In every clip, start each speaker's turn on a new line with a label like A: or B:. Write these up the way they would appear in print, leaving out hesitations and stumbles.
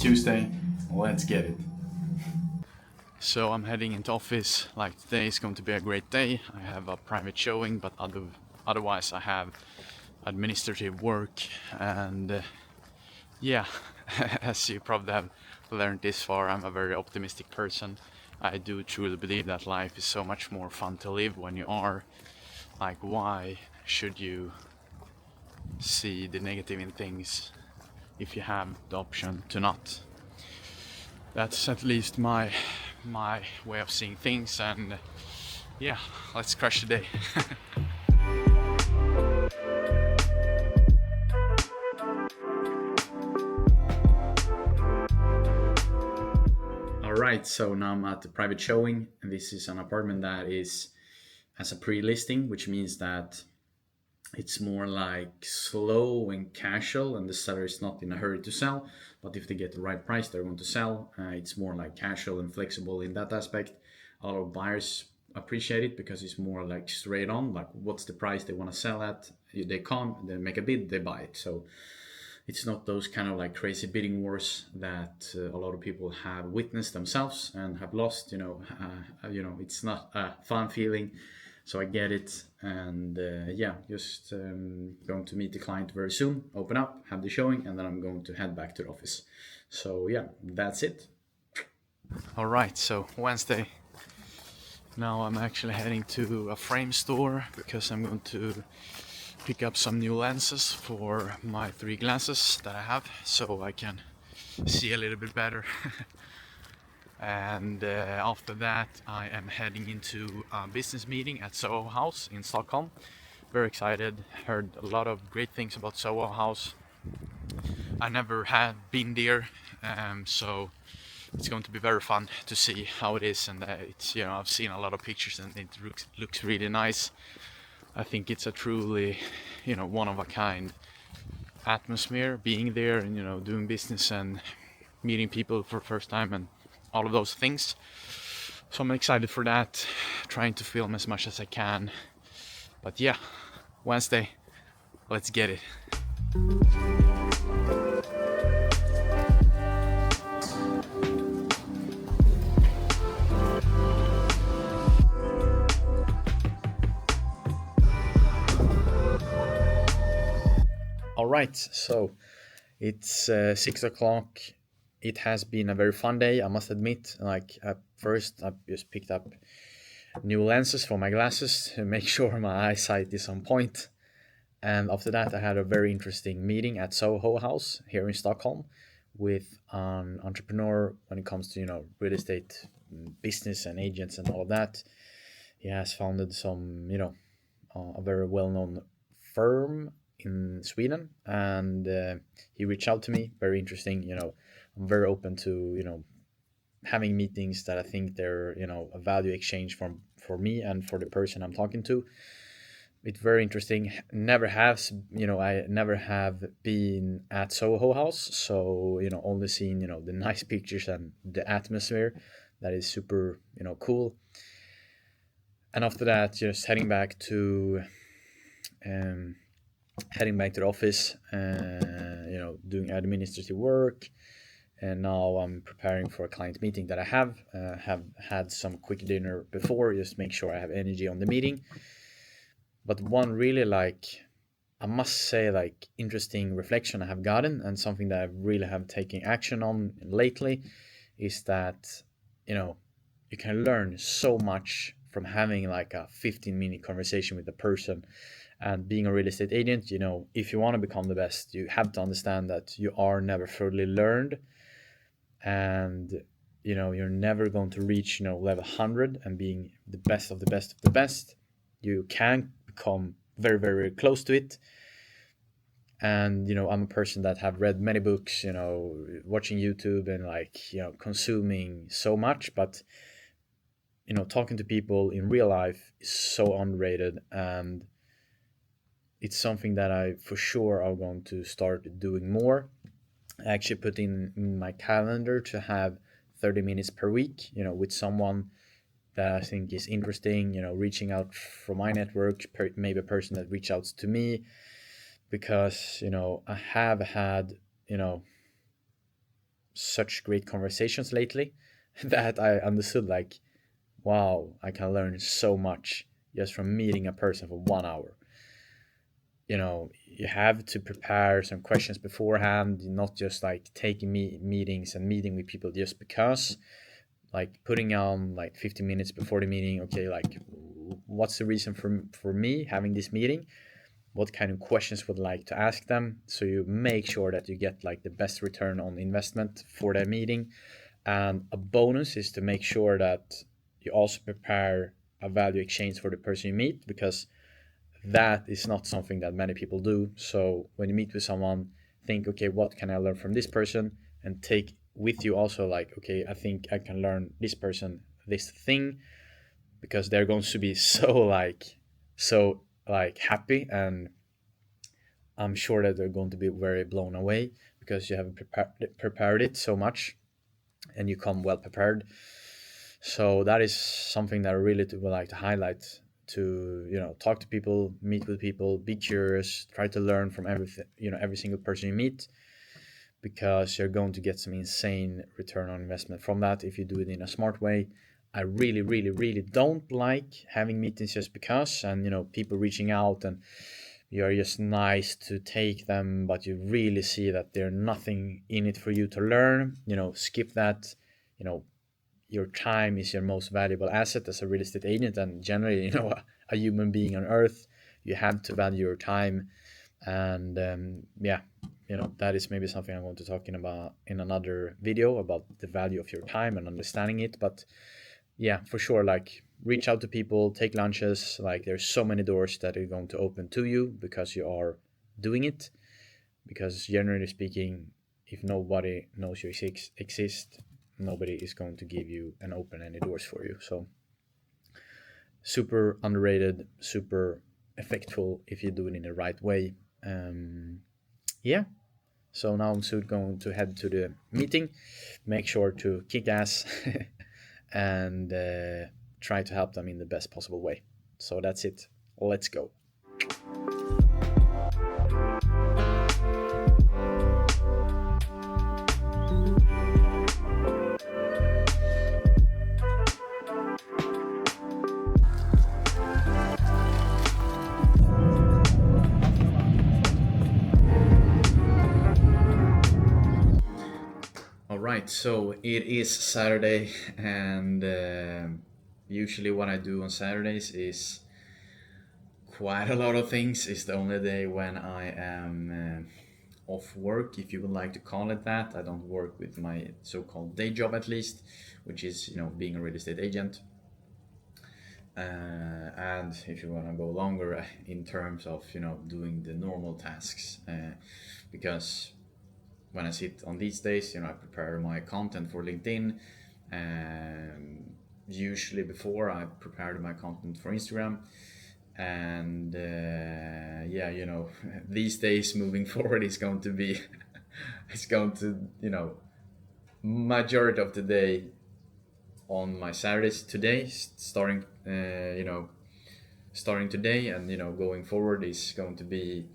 A: Tuesday. Let's get it.
B: So I'm heading into office. Like today is going to be a great day. I have a private showing, but otherwise I have administrative work and yeah, as you probably have learned this far, I'm a very optimistic person. I do truly believe that life is so much more fun to live when you are. Like, why should you see the negative in things if you have the option to not? That's at least my way of seeing things, and yeah, let's crash the day.
A: All right, so now I'm at the private showing, and this is an apartment that is as a pre-listing, which means that it's more like slow and casual, and the seller is not in a hurry to sell. But if they get the right price, they're going to sell. It's more like casual and flexible in that aspect. A lot of buyers appreciate it because it's more like straight on, like what's the price they want to sell at. They come, they make a bid, they buy it. So it's not those kind of like crazy bidding wars that a lot of people have witnessed themselves and have lost. It's not a fun feeling. So I get it, and yeah, just going to meet the client very soon, open up, have the showing, and then I'm going to head back to the office. So yeah, that's it.
B: All right, so Wednesday. Now I'm actually heading to a frame store because I'm going to pick up some new lenses for my 3 glasses that I have, so I can see a little bit better. And after that, I am heading into a business meeting at Soho House in Stockholm. Very excited. Heard a lot of great things about Soho House. I never had been there, so it's going to be very fun to see how it is. And it's I've seen a lot of pictures and it looks really nice. I think it's a truly one of a kind atmosphere being there and doing business and meeting people for the first time and all of those things. So I'm excited for that, trying to film as much as I can. But yeah, Wednesday, let's get it.
A: All right, so it's 6 o'clock. It has been a very fun day, I must admit. Like at first, I just picked up new lenses for my glasses to make sure my eyesight is on point. And after that, I had a very interesting meeting at Soho House here in Stockholm with an entrepreneur when it comes to real estate business and agents and all of that. He has founded some a very well known firm in Sweden, and he reached out to me. Very interesting. I'm very open to having meetings that I think they're a value exchange for me and for the person I'm talking to. It's very interesting. Never has I never have been at Soho House, so only seen the nice pictures and the atmosphere that is super cool. And after that, just um, heading back to the office, doing administrative work. And now I'm preparing for a client meeting that I have had some quick dinner before, just make sure I have energy on the meeting. But one really I must say interesting reflection I have gotten, and something that I really have taken action on lately, is that you can learn so much from having like a 15-minute conversation with a person. And being a real estate agent, if you want to become the best, you have to understand that you are never fully learned, and you're never going to reach level 100 and being the best of the best of the best. You can become very very close to it. And I'm a person that have read many books, watching YouTube, and consuming so much. But talking to people in real life is so underrated, and it's something that I for sure are going to start doing more. I actually put in my calendar to have 30 minutes per week, with someone that I think is interesting, reaching out from my network, maybe a person that reaches out to me, because, I have had, such great conversations lately that I understood like, wow, I can learn so much just from meeting a person for 1 hour. You have to prepare some questions beforehand, not just like taking meetings and meeting with people just because, like putting on like 15 minutes before the meeting. Okay, like what's the reason for me having this meeting? What kind of questions would like to ask them, so you make sure that you get like the best return on investment for that meeting. And a bonus is to make sure that you also prepare a value exchange for the person you meet, because that is not something that many people do. So when you meet with someone, think, okay, what can I learn from this person? And take with you also like, okay, I think I can learn this person this thing, because they're going to be so happy, and I'm sure that they're going to be very blown away because you have prepared it so much and you come well prepared. So that is something that I really would like to highlight, to talk to people, meet with people, be curious, try to learn from everything, every single person you meet, because you're going to get some insane return on investment from that if you do it in a smart way. I really, really, really don't like having meetings just because, and people reaching out and you're just nice to take them, but you really see that there's nothing in it for you to learn. Skip that. You know, your time is your most valuable asset as a real estate agent, and generally, a human being on earth. You have to value your time, and yeah, that is maybe something I'm going to talking about in another video, about the value of your time and understanding it. But yeah, for sure, like reach out to people, take lunches. Like there's so many doors that are going to open to you because you are doing it. Because generally speaking, if nobody knows you exist, nobody is going to give you and open any doors for you. So super underrated, super effectful if you do it in the right way. Yeah. So now I'm soon going to head to the meeting. Make sure to kick ass and try to help them in the best possible way. So that's it. Let's go. All right, so it is Saturday, and usually what I do on Saturdays is quite a lot of things. It's the only day when I am off work, if you would like to call it that. I don't work with my so-called day job, at least, which is being a real estate agent. And if you want to go longer in terms of doing the normal tasks, because when I sit on these days, I prepare my content for LinkedIn. Usually before I prepared my content for Instagram, and yeah, these days moving forward is going to be, it's going to majority of the day on my Saturdays today, starting today, and going forward is going to be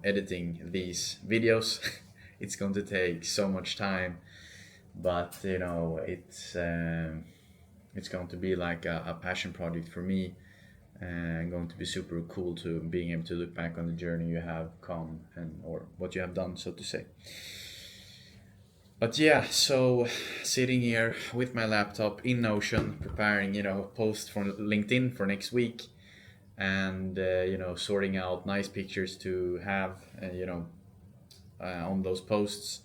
A: editing these videos. It's going to take so much time, but it's going to be like a passion project for me, and going to be super cool to being able to look back on the journey you have come, and or what you have done, so to say. But yeah, so sitting here with my laptop in Notion, preparing post for LinkedIn for next week, and sorting out nice pictures to have on those posts.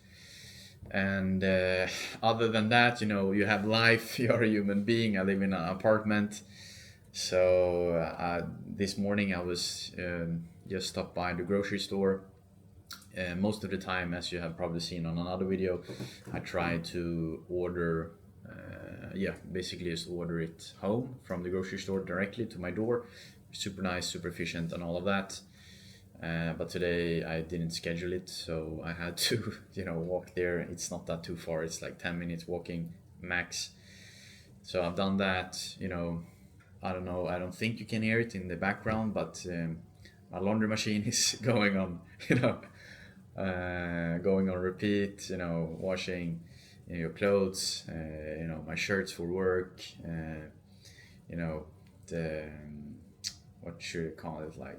A: And other than that, you have life. You're a human being. I live in an apartment. So this morning I was just stopped by the grocery store. Most of the time, as you have probably seen on another video, I try to order, basically just order it home from the grocery store directly to my door. Super nice, super efficient, and all of that. But today I didn't schedule it, so I had to, walk there. It's not that too far. It's like 10 minutes walking max. So I've done that. I don't know. I don't think you can hear it in the background, but my laundry machine is going on, going on repeat. Washing your clothes. My shirts for work. You know, the what should you call it, like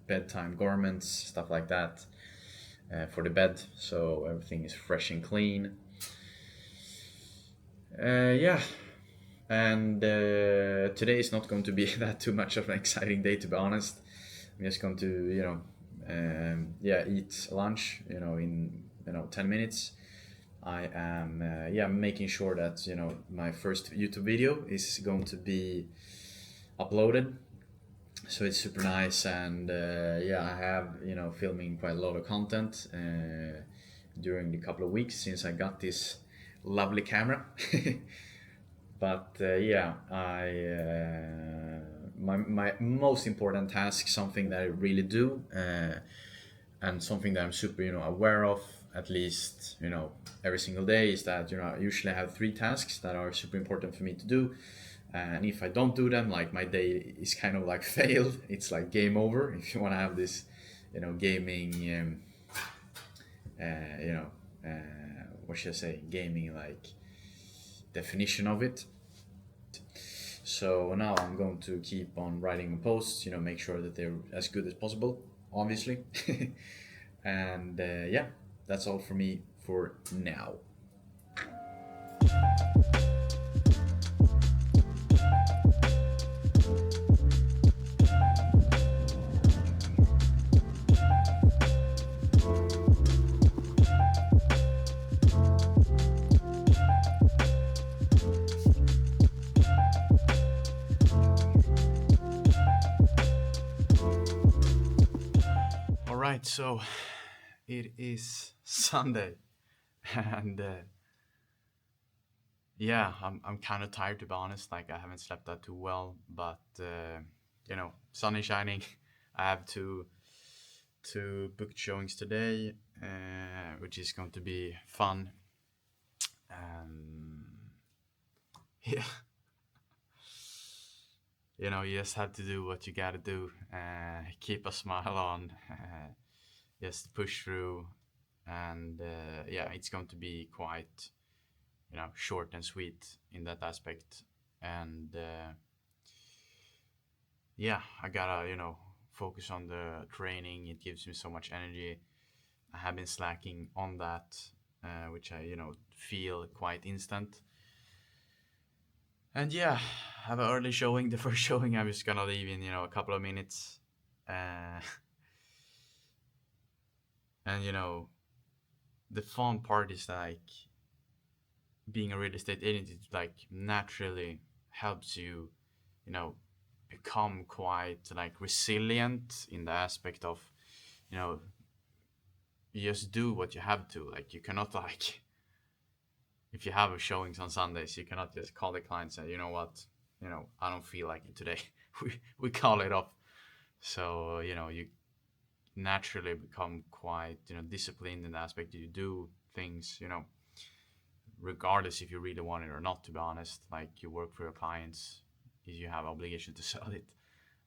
A: bedtime garments, stuff like that, for the bed, so everything is fresh and clean. Yeah, and today is not going to be that too much of an exciting day, to be honest. I'm just going to, yeah, eat lunch, in 10 minutes. I am, yeah, making sure that my first YouTube video is going to be uploaded, so it's super nice. And yeah, I have filming quite a lot of content during the couple of weeks since I got this lovely camera. But yeah, my most important task, something that I really do, and something that I'm super aware of, at least every single day, is that I usually have three tasks that are super important for me to do. And if I don't do them, like, my day is kind of like failed. It's like game over. If you want to have this gaming, you know what should I say, gaming, like, definition of it. So now I'm going to keep on writing posts, make sure that they're as good as possible, obviously. And yeah, that's all for me for now.
B: All right, so it is Sunday, and yeah, I'm kind of tired, to be honest. Like, I haven't slept that too well, but sun is shining. I have two booked showings today, which is going to be fun. Um, yeah, you just have to do what you gotta do. Keep a smile on. Just push through, and yeah, it's going to be quite short and sweet in that aspect. And yeah, I gotta focus on the training. It gives me so much energy. I have been slacking on that, which I feel quite instant. And yeah, have an early showing. The first showing I'm just gonna leave in a couple of minutes. uh, and the fun part is, like, being a real estate agent, it like naturally helps you you know become quite like resilient in the aspect of you know you just do what you have to. Like, you cannot, like, if you have a showings on Sundays, you cannot just call the client and say, you know what, I don't feel like it today. We call it off. So you naturally become quite disciplined in the aspect that you do things regardless if you really want it or not, to be honest. Like, you work for your clients, you have obligation to sell it,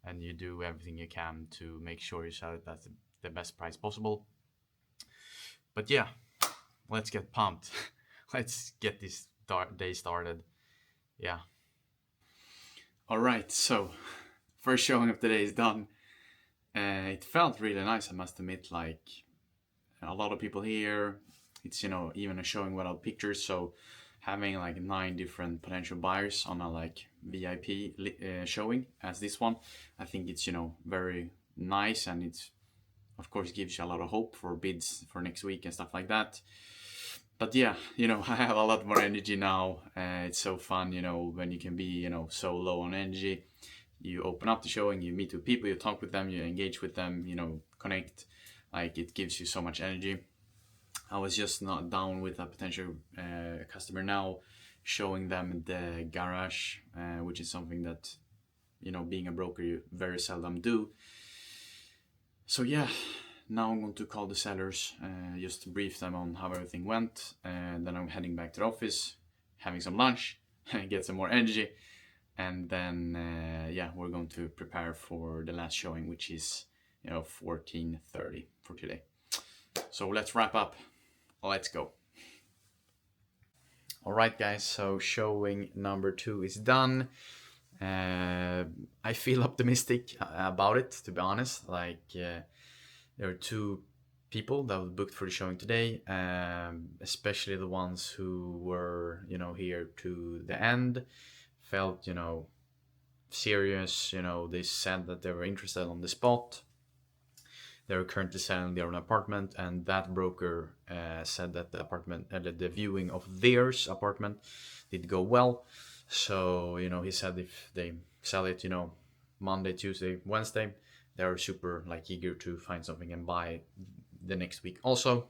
B: and you do everything you can to make sure you sell it at the best price possible. But yeah, let's get pumped. Let's get this day started. Yeah. All right, so first showing of the day is done. It felt really nice, I must admit. Like, a lot of people here. It's even a showing without pictures, so having like 9 different potential buyers on a like VIP showing as this one, I think it's very nice, and it's, of course, gives you a lot of hope for bids for next week and stuff like that. But yeah, I have a lot more energy now. It's so fun, when you can be so low on energy. You open up the showing, you meet with people, you talk with them, you engage with them, connect. Like, it gives you so much energy. I was just not down with a potential customer now, showing them the garage, which is something that being a broker, you very seldom do. So yeah, now I'm going to call the sellers, just to brief them on how everything went, and then I'm heading back to the office, having some lunch, get some more energy, and then yeah, we're going to prepare for the last showing, which is 14:30 for today. So let's wrap up. Let's go.
A: All right, guys. So showing number 2 is done. I feel optimistic about it, to be honest. There are 2 people that were booked for the showing today, especially the ones who were, here to the end, felt, serious. They said that they were interested on the spot. They're currently selling their own apartment, and that broker said that the viewing of theirs apartment did go well. So he said if they sell it, Monday, Tuesday, Wednesday, they're super eager to find something and buy the next week also.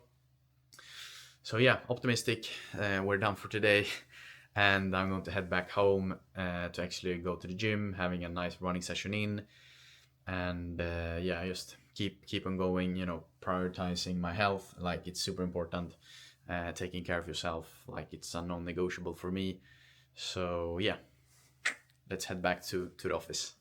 A: So yeah, optimistic. We're done for today, and I'm going to head back home to actually go to the gym, having a nice running session in, and yeah, just keep on going. Prioritizing my health, it's super important. Taking care of yourself, it's a non-negotiable for me. So yeah, let's head back to the office.